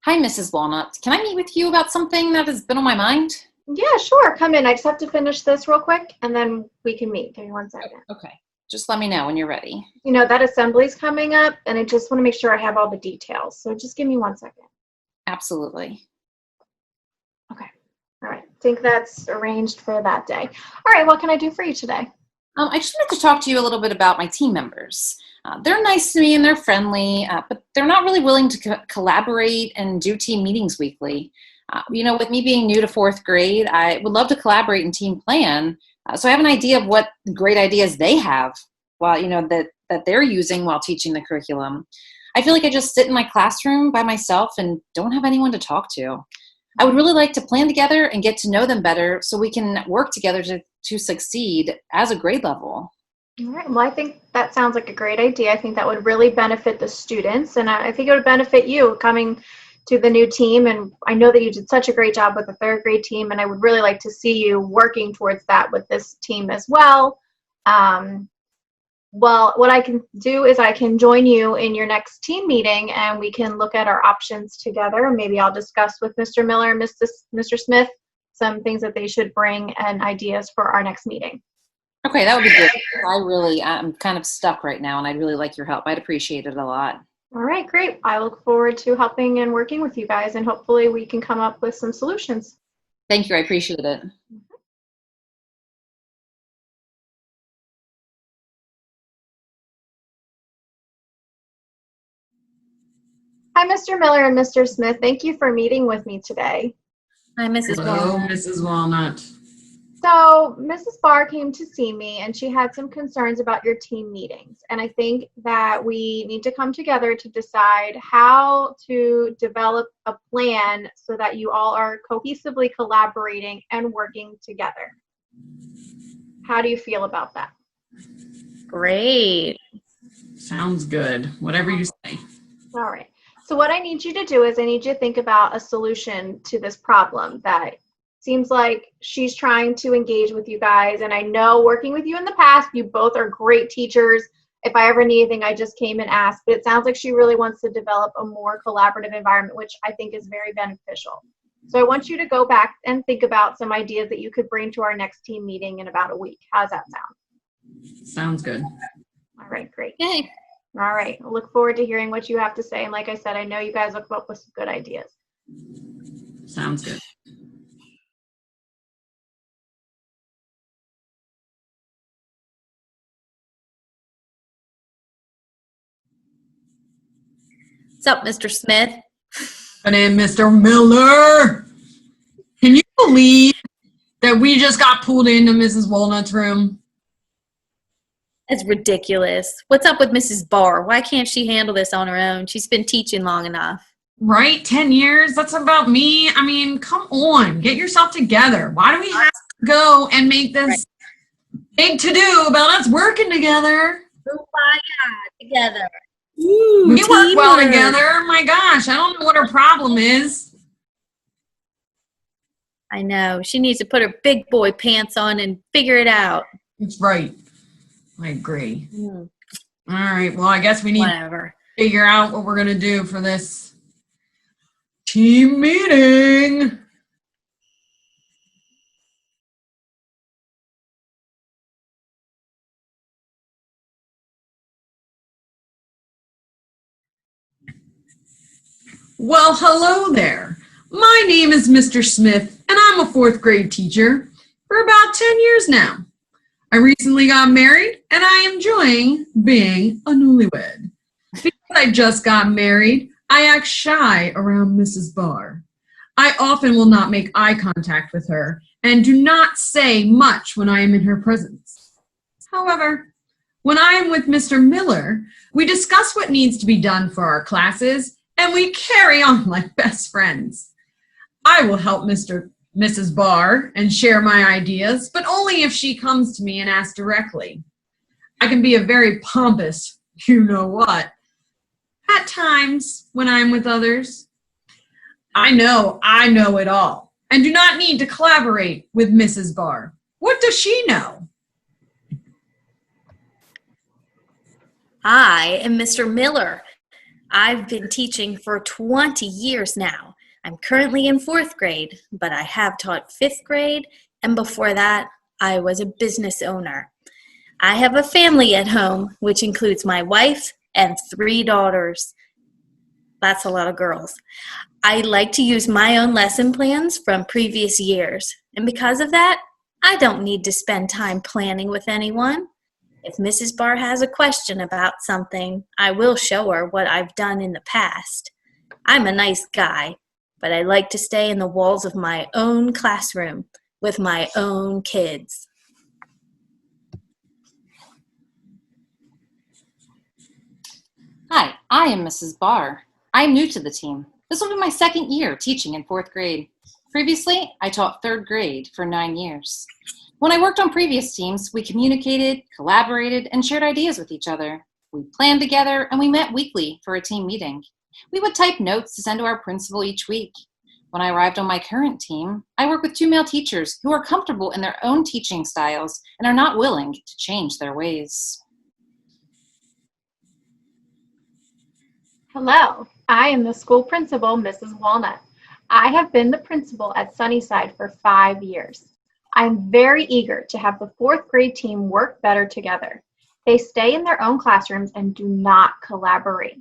Hi, Mrs. Walnut. Can I meet with you about something that has been on my mind? Yeah, sure. Come in. I just have to finish this real quick and then we can meet. Give me one second. Okay. Just let me know when you're ready. That assembly's coming up and I just want to make sure I have all the details. So just give me one second. Absolutely. Okay. All right. I think that's arranged for that day. All right. What can I do for you today? I just wanted to talk to you a little bit about my team members. They're nice to me and they're friendly, but they're not really willing to collaborate and do team meetings weekly. With me being new to fourth grade, I would love to collaborate and team plan. So I have an idea of what great ideas they have while, that they're using while teaching the curriculum. I feel like I just sit in my classroom by myself and don't have anyone to talk to. I would really like to plan together and get to know them better so we can work together to succeed as a grade level. All right. Well, I think that sounds like a great idea. I think that would really benefit the students, and I think it would benefit you coming to the new team. And I know that you did such a great job with the third grade team, and I would really like to see you working towards that with this team as well. Well, what I can do is I can join you in your next team meeting, and we can look at our options together. Maybe I'll discuss with Mr. Miller and Mr. Smith some things that they should bring and ideas for our next meeting. Okay, that would be good. I'm kind of stuck right now, and I'd really like your help. I'd appreciate it a lot. All right, great. I look forward to helping and working with you guys, and hopefully we can come up with some solutions. Thank you. I appreciate it. Hi, Mr. Miller and Mr. Smith. Thank you for meeting with me today. Hi, Mrs. Hello, Walnut. Mrs. Walnut. So Mrs. Barr came to see me and she had some concerns about your team meetings. And I think that we need to come together to decide how to develop a plan so that you all are cohesively collaborating and working together. How do you feel about that? Great. Sounds good. Whatever you say. All right. So what I need you to do is I need you to think about a solution to this problem that seems like she's trying to engage with you guys. And I know working with you in the past, you both are great teachers. If I ever need anything, I just came and asked. But it sounds like she really wants to develop a more collaborative environment, which I think is very beneficial. So I want you to go back and think about some ideas that you could bring to our next team meeting in about a week. How's that sound? Sounds good. All right, great. Yay. All right. I look forward to hearing what you have to say. And like I said, I know you guys will come up with some good ideas. Sounds good. What's up, Mr. Smith? And then Mr. Miller, can you believe that we just got pulled into Mrs. Walnut's room? That's ridiculous. What's up with Mrs. Barr? Why can't she handle this on her own? She's been teaching long enough. Right? 10 years? That's about me. I mean, come on. Get yourself together. Why do we have to go and make this big to-do about us working together? Oh my God, together. We work well teamwork. together. My gosh, I don't know what her problem is. I know. She needs to put her big boy pants on and figure it out. That's right. I agree. Hmm. All right. Well, I guess we need Whatever. to figure out what we're going to do for this team meeting. Well, hello there. My name is Mr. Smith, and I'm a fourth grade teacher for about 10 years now. I recently got married, and I am enjoying being a newlywed. Because I just got married, I act shy around Mrs. Barr. I often will not make eye contact with her and do not say much when I am in her presence. However, when I am with Mr. Miller, we discuss what needs to be done for our classes, and we carry on like best friends. I will help Mrs. Barr and share my ideas, but only if she comes to me and asks directly. I can be a very pompous you-know-what at times when I'm with others. I know it all, and do not need to collaborate with Mrs. Barr. What does she know? I am Mr. Miller. I've been teaching for 20 years now. I'm currently in 4th grade, but I have taught 5th grade, and before that, I was a business owner. I have a family at home, which includes my wife and 3 daughters. That's a lot of girls. I like to use my own lesson plans from previous years, and because of that, I don't need to spend time planning with anyone. If Mrs. Barr has a question about something, I will show her what I've done in the past. I'm a nice guy, but I like to stay in the walls of my own classroom with my own kids. Hi, I am Mrs. Barr. I am new to the team. This will be my 2nd year teaching in 4th grade. Previously, I taught 3rd grade for 9 years. When I worked on previous teams, we communicated, collaborated, and shared ideas with each other. We planned together, and we met weekly for a team meeting. We would type notes to send to our principal each week. When I arrived on my current team, I work with 2 male teachers who are comfortable in their own teaching styles and are not willing to change their ways. Hello, I am the school principal, Mrs. Walnut. I have been the principal at Sunnyside for 5 years. I'm very eager to have the 4th grade team work better together. They stay in their own classrooms and do not collaborate.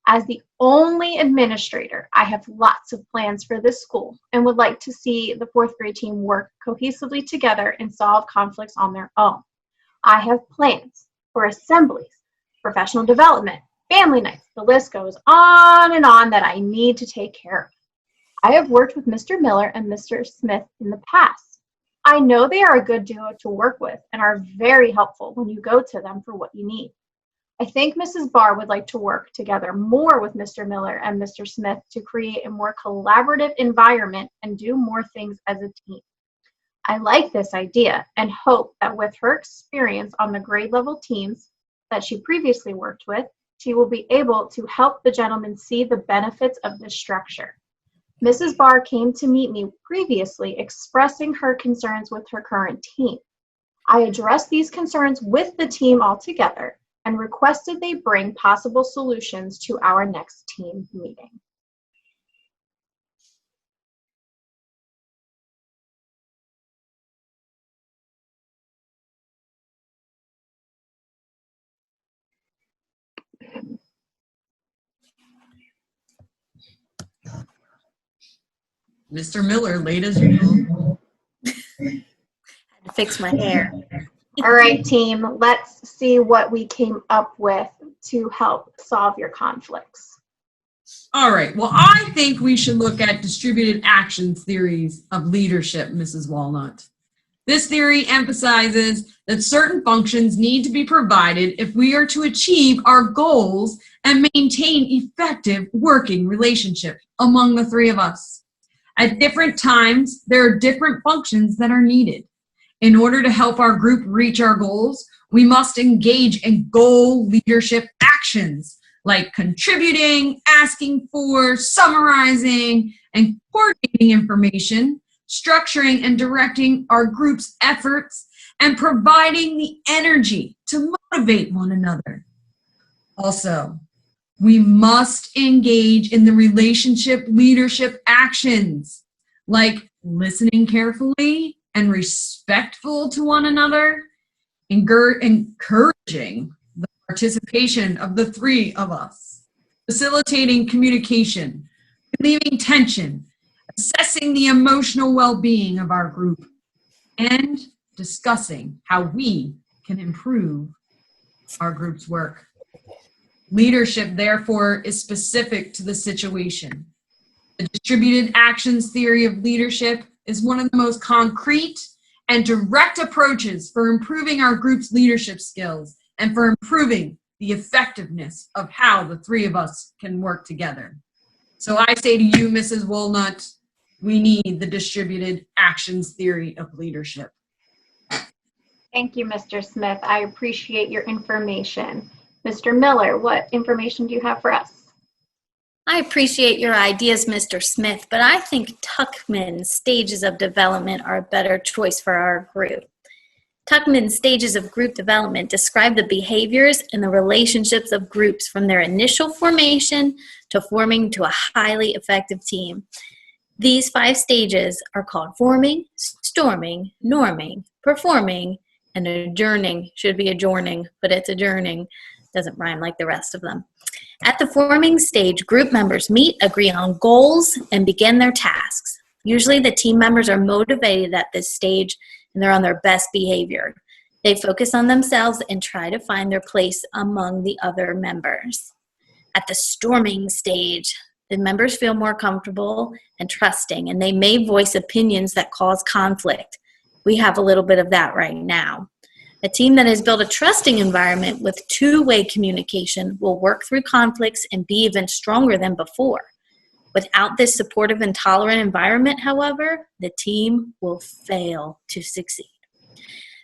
As the only administrator, I have lots of plans for this school and would like to see the 4th grade team work cohesively together and solve conflicts on their own. I have plans for assemblies, professional development, family nights, the list goes on and on that I need to take care of. I have worked with Mr. Miller and Mr. Smith in the past. I know they are a good duo to work with and are very helpful when you go to them for what you need. I think Mrs. Barr would like to work together more with Mr. Miller and Mr. Smith to create a more collaborative environment and do more things as a team. I like this idea and hope that with her experience on the grade level teams that she previously worked with, she will be able to help the gentlemen see the benefits of this structure. Mrs. Barr came to meet me previously expressing her concerns with her current team. I addressed these concerns with the team altogether and requested they bring possible solutions to our next team meeting. Mr. Miller, late as usual. Had to fix my hair. All right, team, let's see what we came up with to help solve your conflicts. All right. Well, I think we should look at distributed actions theories of leadership, Mrs. Walnut. This theory emphasizes that certain functions need to be provided if we are to achieve our goals and maintain effective working relationships among the 3 of us. At different times, there are different functions that are needed. In order to help our group reach our goals, we must engage in goal leadership actions like contributing, asking for, summarizing, and coordinating information, structuring and directing our group's efforts, and providing the energy to motivate one another. Also, we must engage in the relationship leadership actions like listening carefully and respectful to one another, encouraging the participation of the 3 of us, facilitating communication, relieving tension, assessing the emotional well-being of our group, and discussing how we can improve our group's work. Leadership, therefore, is specific to the situation. The distributed actions theory of leadership is one of the most concrete and direct approaches for improving our group's leadership skills and for improving the effectiveness of how the 3 of us can work together. So I say to you, Mrs. Walnut, we need the distributed actions theory of leadership. Thank you, Mr. Smith. I appreciate your information. Mr. Miller, what information do you have for us? I appreciate your ideas, Mr. Smith, but I think Tuckman's stages of development are a better choice for our group. Tuckman's stages of group development describe the behaviors and the relationships of groups from their initial formation to forming to a highly effective team. These 5 stages are called forming, storming, norming, performing, and adjourning. Should be adjourning, but it's adjourning. Doesn't rhyme like the rest of them. At the forming stage, group members meet, agree on goals, and begin their tasks. Usually the team members are motivated at this stage and they're on their best behavior. They focus on themselves and try to find their place among the other members. At the storming stage, the members feel more comfortable and trusting, and they may voice opinions that cause conflict. We have a little bit of that right now. A team that has built a trusting environment with two-way communication will work through conflicts and be even stronger than before. Without this supportive and tolerant environment, however, the team will fail to succeed.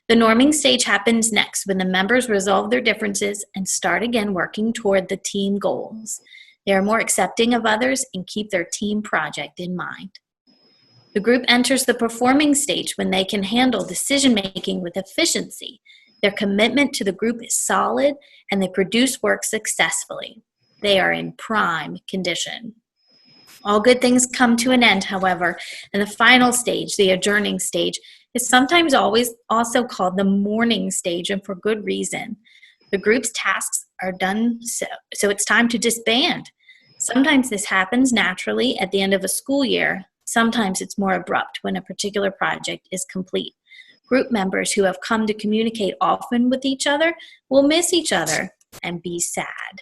The norming stage happens next when the members resolve their differences and start again working toward the team goals. They are more accepting of others and keep their team project in mind. The group enters the performing stage when they can handle decision-making with efficiency. Their commitment to the group is solid and they produce work successfully. They are in prime condition. All good things come to an end, however, and the final stage, the adjourning stage, is sometimes always also called the mourning stage, and for good reason. The group's tasks are done, so it's time to disband. Sometimes this happens naturally at the end of a school year. Sometimes it's more abrupt when a particular project is complete. Group members who have come to communicate often with each other will miss each other and be sad.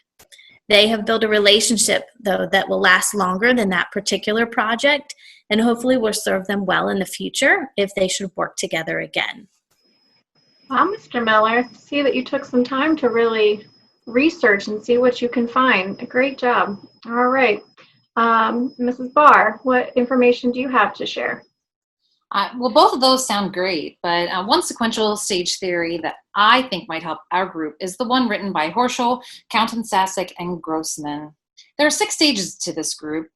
They have built a relationship, though, that will last longer than that particular project and hopefully will serve them well in the future if they should work together again. Wow, Mr. Miller, I see that you took some time to really research and see what you can find. A great job. All right. Mrs. Barr, what information do you have to share? Well, both of those sound great, but one sequential stage theory that I think might help our group is the one written by Horschel, Countess-Sasek, and Grossman. There are 6 stages to this group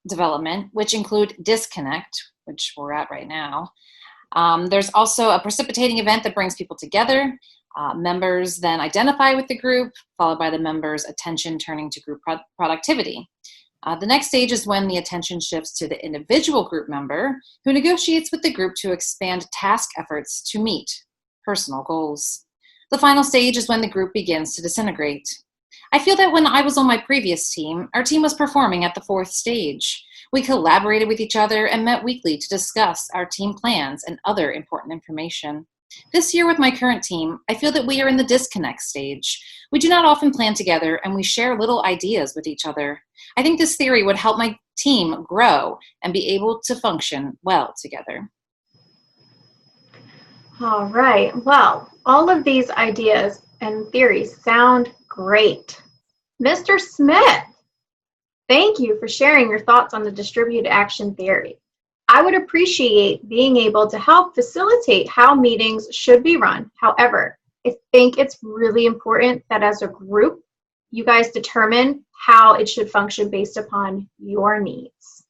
development, which include disconnect, which we're at right now. There's also a precipitating event that brings people together. Members then identify with the group, followed by the members' attention turning to group productivity. The next stage is when the attention shifts to the individual group member who negotiates with the group to expand task efforts to meet personal goals. The final stage is when the group begins to disintegrate. I feel that when I was on my previous team, our team was performing at the 4th stage. We collaborated with each other and met weekly to discuss our team plans and other important information. This year with my current team, I feel that we are in the disconnect stage. We do not often plan together and we share little ideas with each other. I think this theory would help my team grow and be able to function well together. All right. Well, all of these ideas and theories sound great. Mr. Smith, thank you for sharing your thoughts on the distributed action theory. I would appreciate being able to help facilitate how meetings should be run. However, I think it's really important that as a group, you guys determine how it should function based upon your needs.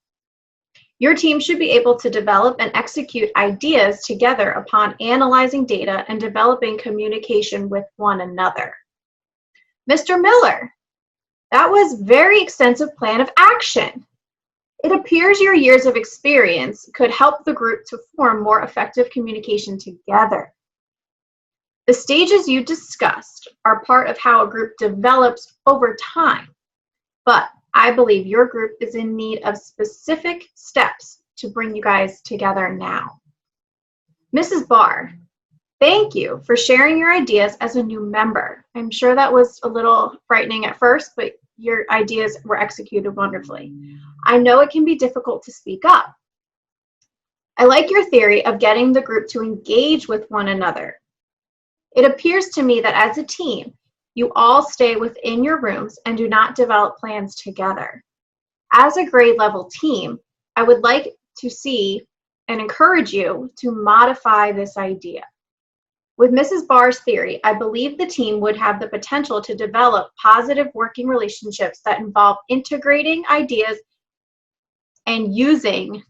Your team should be able to develop and execute ideas together upon analyzing data and developing communication with one another. Mr. Miller, that was a very extensive plan of action. It appears your years of experience could help the group to form more effective communication together. The stages you discussed are part of how a group develops over time, but I believe your group is in need of specific steps to bring you guys together now. Mrs. Barr, thank you for sharing your ideas as a new member. I'm sure that was a little frightening at first, but your ideas were executed wonderfully. I know it can be difficult to speak up. I like your theory of getting the group to engage with one another. It appears to me that as a team, you all stay within your rooms and do not develop plans together. As a grade level team, I would like to see and encourage you to modify this idea. With Mrs. Barr's theory, I believe the team would have the potential to develop positive working relationships that involve integrating ideas and using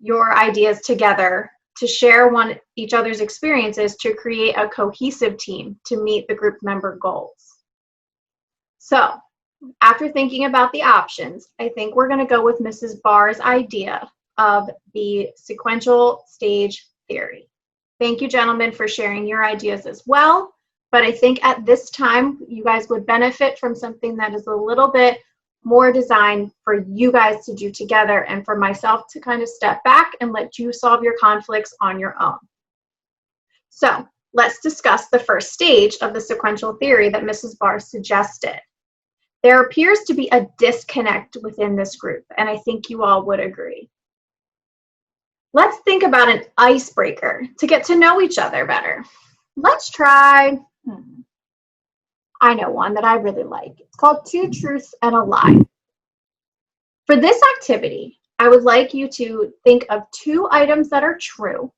your ideas together to share each other's experiences to create a cohesive team to meet the group member goals. So, after thinking about the options, I think we're going to go with Mrs. Barr's idea of the sequential stage theory. Thank you, gentlemen, for sharing your ideas as well. But I think at this time, you guys would benefit from something that is a little bit more designed for you guys to do together and for myself to kind of step back and let you solve your conflicts on your own. So let's discuss the first stage of the sequential theory that Mrs. Barr suggested. There appears to be a disconnect within this group, and I think you all would agree. Let's think about an icebreaker to get to know each other better. Let's try, I know one that I really like. It's called Two Truths and a Lie. For this activity, I would like you to think of 2 items that are true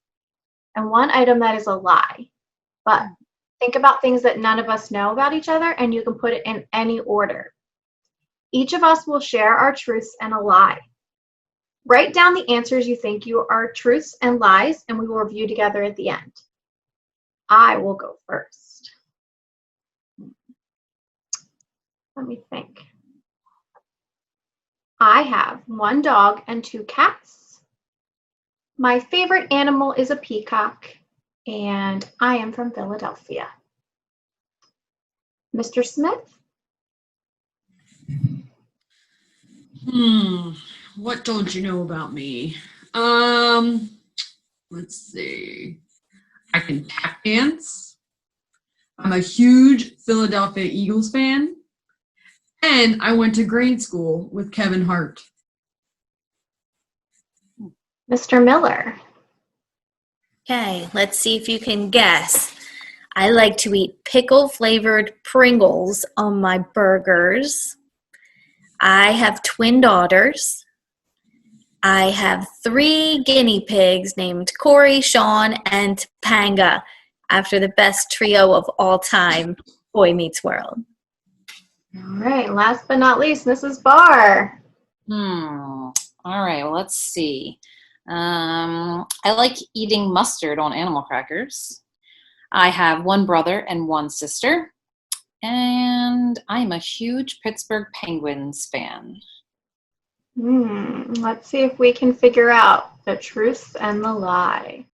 and 1 item that is a lie. But think about things that none of us know about each other, and you can put it in any order. Each of us will share our truths and a lie. Write down the answers you think you are truths and lies, and we will review together at the end. I will go first. Let me think. I have 1 dog and 2 cats. My favorite animal is a peacock, and I am from Philadelphia. Mr. Smith? What don't you know about me? Let's see. I can tap dance. I'm a huge Philadelphia Eagles fan. And I went to grade school with Kevin Hart. Mr. Miller? Okay, let's see if you can guess. I like to eat pickle-flavored Pringles on my burgers. I have twin daughters. I have 3 guinea pigs named Corey, Sean, and Topanga, after the best trio of all time, Boy Meets World. All right, last but not least, Mrs. Barr. All right, well, let's see. I like eating mustard on animal crackers. I have 1 brother and 1 sister. And I'm a huge Pittsburgh Penguins fan. Let's see if we can figure out the truth and the lie.